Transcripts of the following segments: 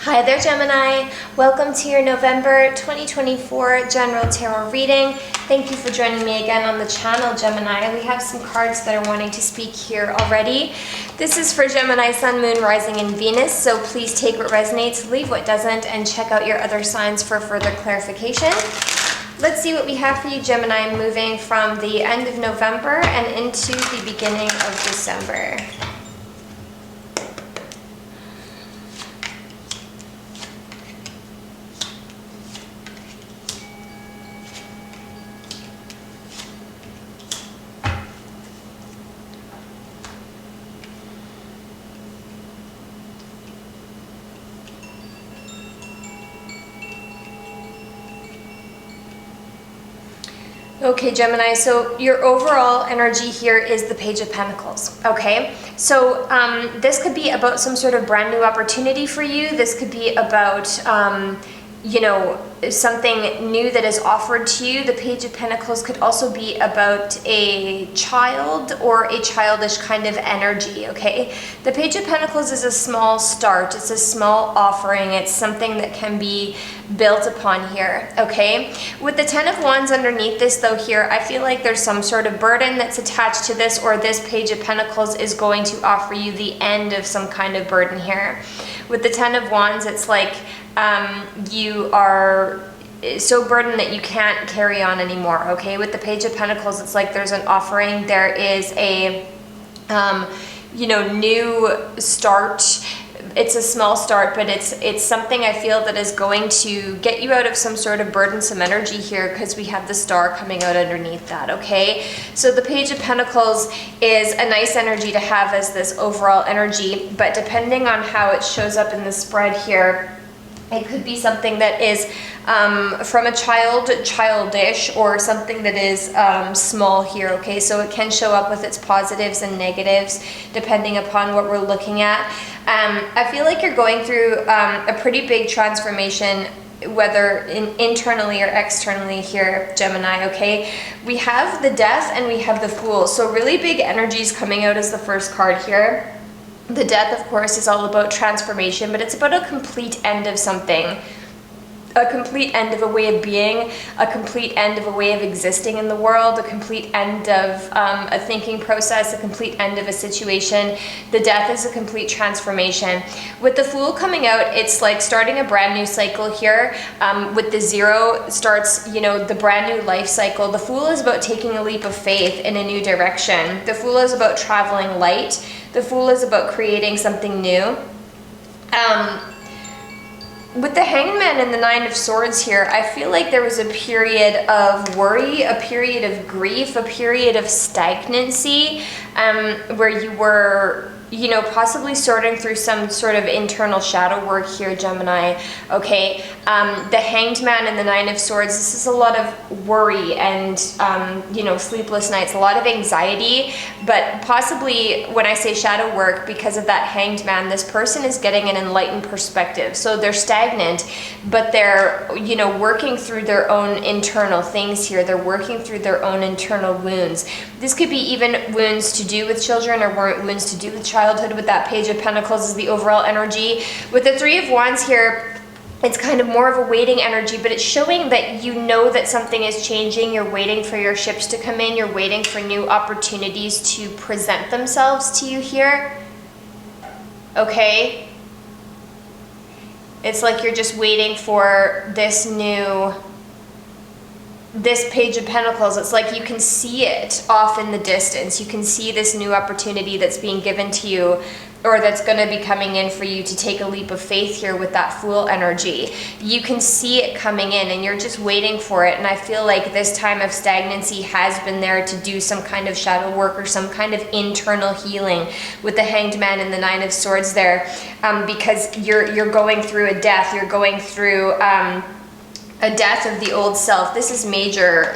Hi there, Gemini. Welcome to your November 2024 General Tarot reading. Thank you for joining me again on the channel, Gemini. We have some cards that are wanting to speak here already. This is for Gemini, Sun, Moon, Rising, and Venus, so please take what resonates, leave what doesn't, and check out your other signs for further clarification. Let's see what we have for you, Gemini, moving from the end of November and into the beginning of December. Okay, Gemini, so your overall energy here is the Page of Pentacles, okay? So this could be about some sort of brand new opportunity for you. This could be about, something new that is offered to you. The Page of Pentacles could also be about a child or a childish kind of energy, okay? The Page of Pentacles is a small start. It's a small offering. It's something that can be built upon here, okay? With the Ten of Wands underneath this, though, here, I feel like there's some sort of burden that's attached to this, or this Page of Pentacles is going to offer you the end of some kind of burden here. With the Ten of Wands, it's like you are so burdened that you can't carry on anymore, okay? With the Page of Pentacles, it's like there's an offering. There is a, new start. It's a small start, but it's something I feel that is going to get you out of some sort of burdensome energy here, because we have the Star coming out underneath that, okay? So the Page of Pentacles is a nice energy to have as this overall energy, but depending on how it shows up in the spread here, it could be something that is from a childish, or something that is small here, okay? So it can show up with its positives and negatives depending upon what we're looking at. I feel like you're going through a pretty big transformation, whether internally or externally here, Gemini, okay? We have the Death and we have the Fool. So really big energies coming out as the first card here. The Death, of course, is all about transformation, but it's about a complete end of something. A complete end of a way of being, a complete end of a way of existing in the world, a complete end of a thinking process, a complete end of a situation. The Death is a complete transformation. With the Fool coming out, it's like starting a brand new cycle here. With the Zero starts, the brand new life cycle. The Fool is about taking a leap of faith in a new direction. The Fool is about traveling light. The Fool is about creating something new. With the Hanged Man and the Nine of Swords here, I feel like there was a period of worry, a period of grief, a period of stagnancy, where you were, possibly sorting through some sort of internal shadow work here, Gemini, okay? The Hanged Man and the Nine of Swords, this is a lot of worry and, sleepless nights, a lot of anxiety, but possibly when I say shadow work, because of that Hanged Man, this person is getting an enlightened perspective. So they're stagnant, but they're, working through their own internal things here. They're working through their own internal wounds. This could be even wounds to do with children, or wounds to do with childhood. With that Page of Pentacles is the overall energy. With the Three of Wands here, it's kind of more of a waiting energy, but it's showing that you know that something is changing. You're waiting for your ships to come in. You're waiting for new opportunities to present themselves to you here. Okay? It's like you're just waiting for this Page of Pentacles. It's like you can see it off in the distance. You can see this new opportunity that's being given to you, or that's going to be coming in for you to take a leap of faith here with that Fool energy. You can see it coming in and you're just waiting for it. And I feel like this time of stagnancy has been there to do some kind of shadow work or some kind of internal healing with the Hanged Man and the Nine of Swords there, because you're going through a death. You're going through a death of the old self. This is major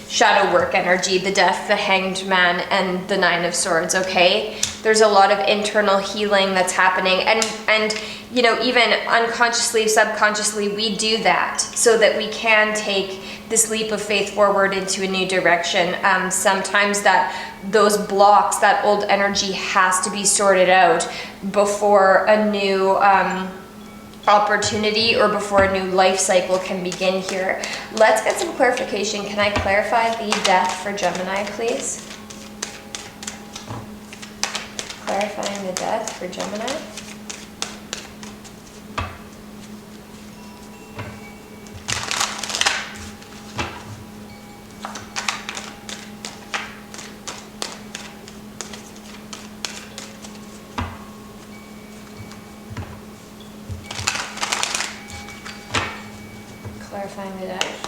shadow work energy, the Death, the Hanged Man, and the Nine of Swords, okay? There's a lot of internal healing that's happening, and even unconsciously, subconsciously, we do that so that we can take this leap of faith forward into a new direction. Sometimes those blocks, that old energy has to be sorted out before a new opportunity or before a new life cycle can begin here. Let's get some clarification. Can I clarify the death for Gemini, please? Clarifying the death for Gemini. Clarifying the death.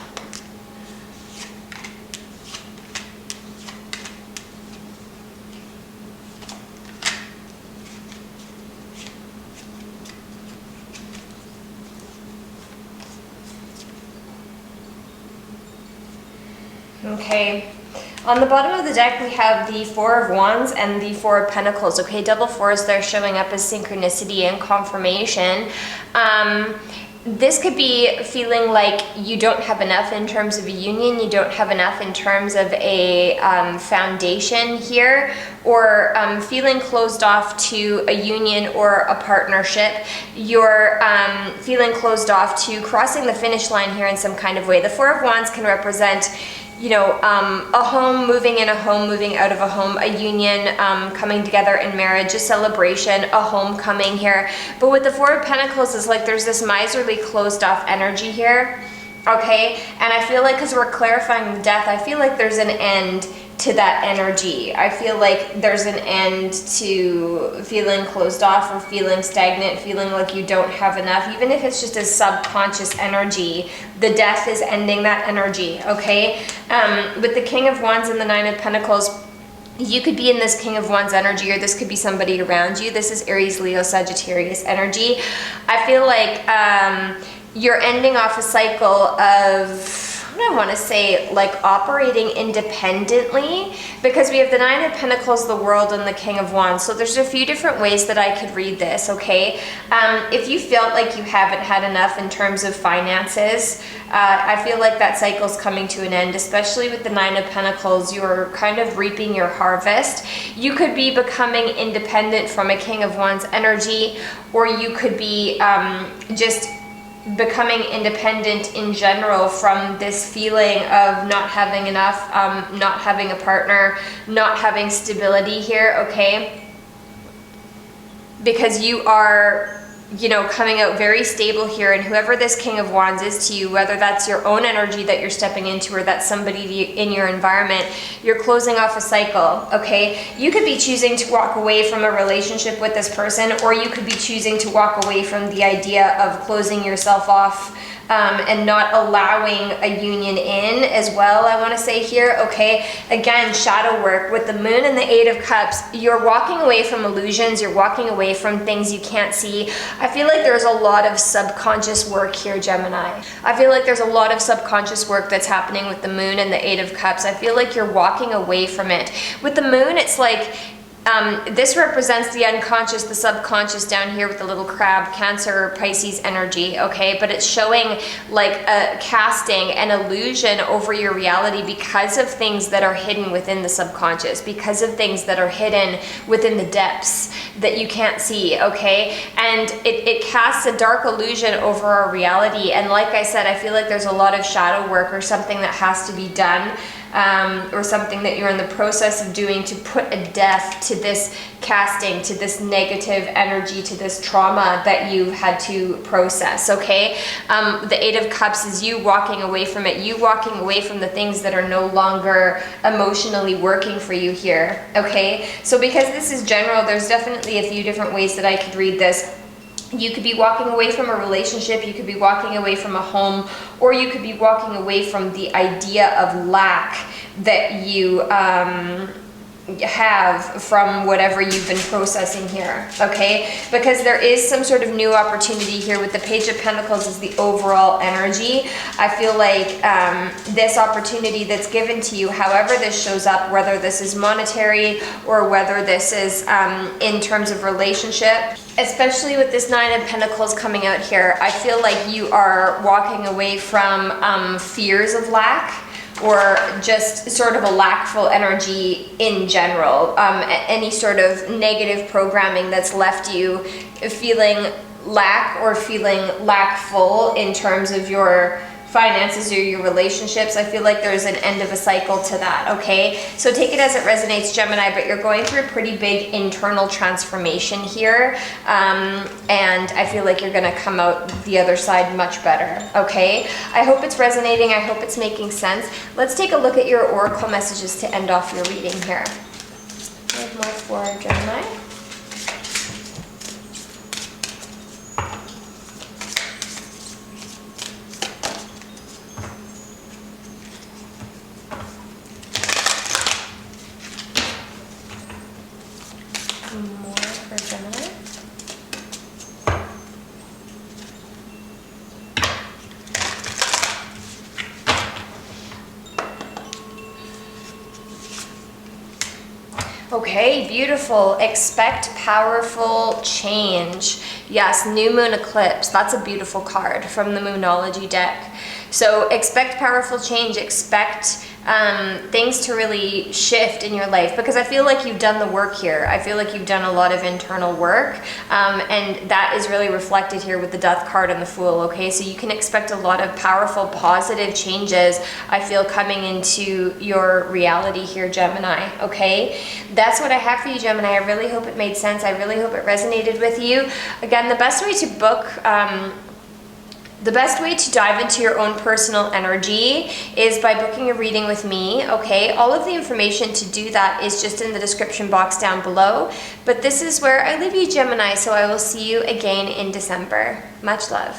Okay, on the bottom of the deck we have the Four of Wands and the Four of Pentacles. Okay, double fours there showing up as synchronicity and confirmation. This could be feeling like you don't have enough in terms of a union, you don't have enough in terms of a foundation here, or feeling closed off to a union or a partnership. You're feeling closed off to crossing the finish line here in some kind of way. The Four of Wands can represent, you know, a home, moving in a home, moving out of a home, a union, coming together in marriage, a celebration, a homecoming here. But with the Four of Pentacles, it's like there's this miserly closed off energy here, okay? And I feel like, because we're clarifying the death, I feel like there's an end to that energy. I feel like there's an end to feeling closed off or feeling stagnant, feeling like you don't have enough, even if it's just a subconscious energy. The death is ending that energy, okay? With the King of Wands and the Nine of Pentacles, you could be in this King of Wands energy, or this could be somebody around you. This is Aries, Leo, Sagittarius energy. I feel like you're ending off a cycle of, I want to say, like operating independently, because we have the Nine of Pentacles, the World, and the King of Wands. So there's a few different ways that I could read this, okay? If you felt like you haven't had enough in terms of finances, I feel like that cycle's coming to an end, especially with the Nine of Pentacles. You're kind of reaping your harvest. You could be becoming independent from a King of Wands energy, or you could be just becoming independent in general from this feeling of not having enough, not having a partner, not having stability here, okay? Because you are, you know, coming out very stable here, and whoever this King of Wands is to you, whether that's your own energy that you're stepping into or that's somebody in your environment, you're closing off a cycle, okay? You could be choosing to walk away from a relationship with this person, or you could be choosing to walk away from the idea of closing yourself off and not allowing a union in as well, I want to say here, okay? Again, shadow work with the Moon and the Eight of Cups. You're walking away from illusions, you're walking away from things you can't see. I feel like there's a lot of subconscious work here, Gemini. I feel like there's a lot of subconscious work that's happening with the Moon and the Eight of Cups. I feel like you're walking away from it. With the Moon, it's like, this represents the unconscious, the subconscious down here with the little crab, Cancer, Pisces energy, okay? But it's showing like a casting, an illusion over your reality because of things that are hidden within the subconscious, because of things that are hidden within the depths that you can't see, okay? And it casts a dark illusion over our reality. And like I said, I feel like there's a lot of shadow work or something that has to be done, or something that you're in the process of doing to put a death to this casting, to this negative energy, to this trauma that you've had to process, okay? The Eight of Cups is you walking away from it, you walking away from the things that are no longer emotionally working for you here, okay? So because this is general, there's definitely a few different ways that I could read this. You could be walking away from a relationship, you could be walking away from a home, or you could be walking away from the idea of lack that you have from whatever you've been processing here, okay? Because there is some sort of new opportunity here. With the Page of Pentacles is the overall energy. I feel like this opportunity that's given to you, however this shows up, whether this is monetary or whether this is in terms of relationship, especially with this Nine of Pentacles coming out here, I feel like you are walking away from fears of lack, or just sort of a lackful energy in general, any sort of negative programming that's left you feeling lack or feeling lackful in terms of your finances or your relationships. I feel like there's an end of a cycle to that, okay? So take it as it resonates, Gemini, but you're going through a pretty big internal transformation here, and I feel like you're gonna come out the other side much better, okay? I hope it's resonating. I hope it's making sense. Let's take a look at your oracle messages to end off your reading here. We have more for Gemini. More for Gemini. Okay, beautiful. Expect powerful change. Yes, new moon eclipse. That's a beautiful card from the Moonology deck. So expect powerful change. Expect things to really shift in your life, because I feel like you've done the work here. I feel like you've done a lot of internal work, and that is really reflected here with the Death card and the Fool, okay? So you can expect a lot of powerful, positive changes, I feel, coming into your reality here, Gemini, okay? That's what I have for you, Gemini. I really hope it made sense. I really hope it resonated with you. Again, the best way to book... the best way to dive into your own personal energy is by booking a reading with me, okay? All of the information to do that is just in the description box down below. But this is where I leave you, Gemini, so I will see you again in December. Much love.